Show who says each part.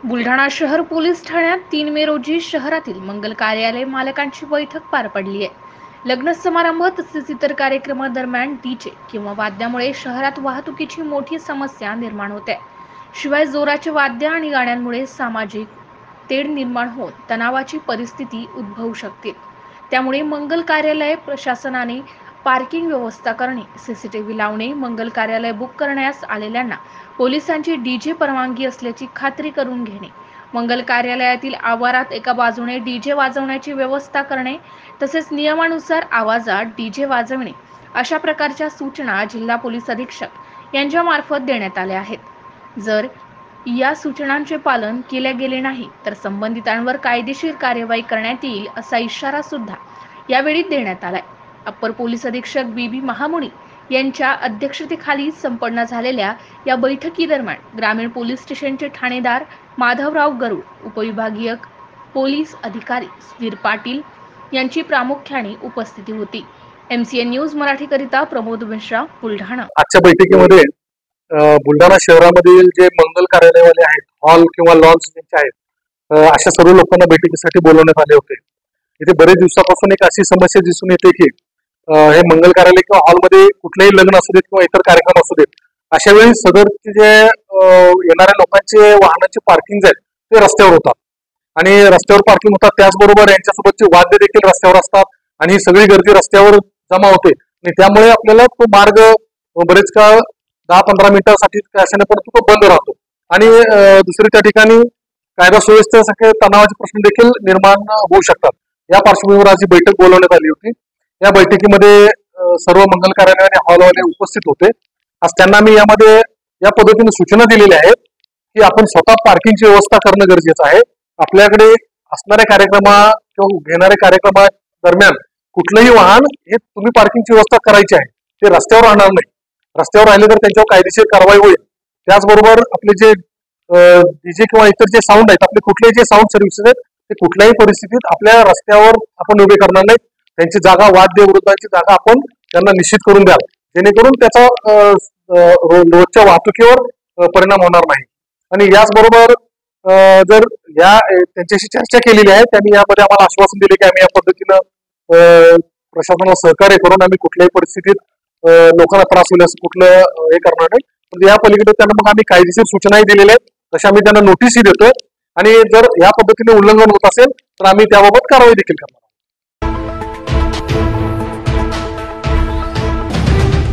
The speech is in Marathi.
Speaker 1: बुलढाणा शहर पोलीस ठाण्यात 3 मे रोजी शहरातील मंगल कार्यालय मालकांची बैठक पार पडली आहे। लग्न समारंभ तसेच इतर कार्यक्रमादरम्यान डीजे किंवा वाद्यामुळे शहरात वाहतुकीची मोठी समस्या निर्माण होते। शिवाय जोराचे वाद्य आणि गाण्यांमुळे सामाजिक तेढ निर्माण होऊन तणावाची परिस्थिती उद्भवू शकते। त्यामुळे मंगल कार्यालय प्रशासनाने पार्किंग व्यवस्था करणे, सीसीटीव्ही लावणे, मंगल कार्यालय बुक करण्यास आलेल्यांना पोलिसांची डीजे परवानगी असल्याची खात्री करून घेणे, मंगल कार्यालयातील आवारात एका बाजूने डीजे वाजवण्याची व्यवस्था करणे तसेच नियमानुसार आवाजात डीजे वाजवणे अशा प्रकारच्या सूचना जिल्हा पोलीस अधीक्षक यांच्या मार्फत देण्यात आल्या आहेत। जर या सूचनांचे पालन केले गेले नाही तर संबंधितांवर कायदेशीर कार्यवाही करण्यात येईल असा इशारा सुद्धा यावेळी देण्यात आलाय। अप्पर पोलीस अधीक्षक बीबी महामुनी यांच्या अध्यक्षतेखाली संपन्न झालेल्या या बैठकीदरम्यान ग्रामीण पोलीस स्टेशनचे ठाणेदार माधवराव गरुड, उपविभागीय पोलीस अधिकारी वीर पाटील यांची प्रामुख्याने उपस्थिती होती। MCN न्यूज मराठीकरिता प्रमोद मिश्रा, बुलढाणा।
Speaker 2: आजच्या बैठकीमध्ये बुलढाणा शहरामधील जे मंगल कार्यालयवाले आहेत, हॉल किंवा लॉन्स ज्यांचे आहेत, अशा सर्व लोकांना बैठकीसाठी बोलवण्यात आले होते। इथे बरेच दिवसापासून एक अशी समस्या दिसून येते की हे मंगल कार्यालय किंवा हॉलमध्ये कुठलेही लग्न असू देत किंवा इतर कार्यक्रम असू देत, अशा वेळी सदरचे जे येणाऱ्या लोकांचे वाहनांचे पार्किंग आहेत ते रस्त्यावर होतात आणि रस्त्यावर पार्किंग होतात, त्याचबरोबर यांच्यासोबतचे वाद्य देखील रस्त्यावर असतात आणि ही सगळी गर्दी रस्त्यावर जमा होते आणि त्यामुळे आपल्याला तो मार्ग बरेच काळ 10-15 मिनिटांसाठी अशाने परंतु तो बंद राहतो आणि दुसरी त्या ठिकाणी कायदा सुव्यवस्थेसारखे तणावाचे प्रश्न देखील निर्माण होऊ शकतात। या पार्श्वभूमीवर आज ही बैठक बोलवण्यात आली होती। या बैठकीमध्ये सर्व मंगल कार्यालय आणि हॉलवाले उपस्थित होते। आज त्यांना मी यामध्ये या पद्धतीने सूचना दिलेल्या आहेत की आपण स्वतः पार्किंगची व्यवस्था करणं गरजेचं आहे। आपल्याकडे असणाऱ्या कार्यक्रमा किंवा घेणाऱ्या कार्यक्रमा दरम्यान कुठलंही वाहन हे तुम्ही पार्किंगची व्यवस्था करायची आहे, ते रस्त्यावर राहणार नाही। रस्त्यावर राहिले तर त्यांच्यावर कायदेशीर कारवाई होईल। त्याचबरोबर आपले जे डीजे किंवा इतर जे साऊंड आहेत, आपले कुठलेही जे साऊंड सर्व्हिसेस आहेत, ते कुठल्याही परिस्थितीत आपल्या रस्त्यावर आपण उभे करणार नाही। त्यांची जागा, वाद्य वृद्धांची जागा आपण त्यांना निश्चित करून द्याल, जेणेकरून त्याचा रोजच्या वाहतुकीवर परिणाम होणार नाही। आणि याचबरोबर जर या त्यांच्याशी चर्चा केलेली आहे, त्यांनी यामध्ये आम्हाला आश्वासन दिले की आम्ही या पद्धतीनं प्रशासनाला सहकार्य करून आम्ही कुठल्याही परिस्थितीत लोकांना त्रास होईल असं कुठलं हे करणार नाही। पण या पलीकडे त्यांना मग आम्ही कायदेशीर सूचनाही दिलेल्या आहेत, तशा आम्ही त्यांना नोटीसही देतोय आणि जर या पद्धतीने उल्लंघन होत असेल तर आम्ही त्याबाबत कारवाई देखील करणार।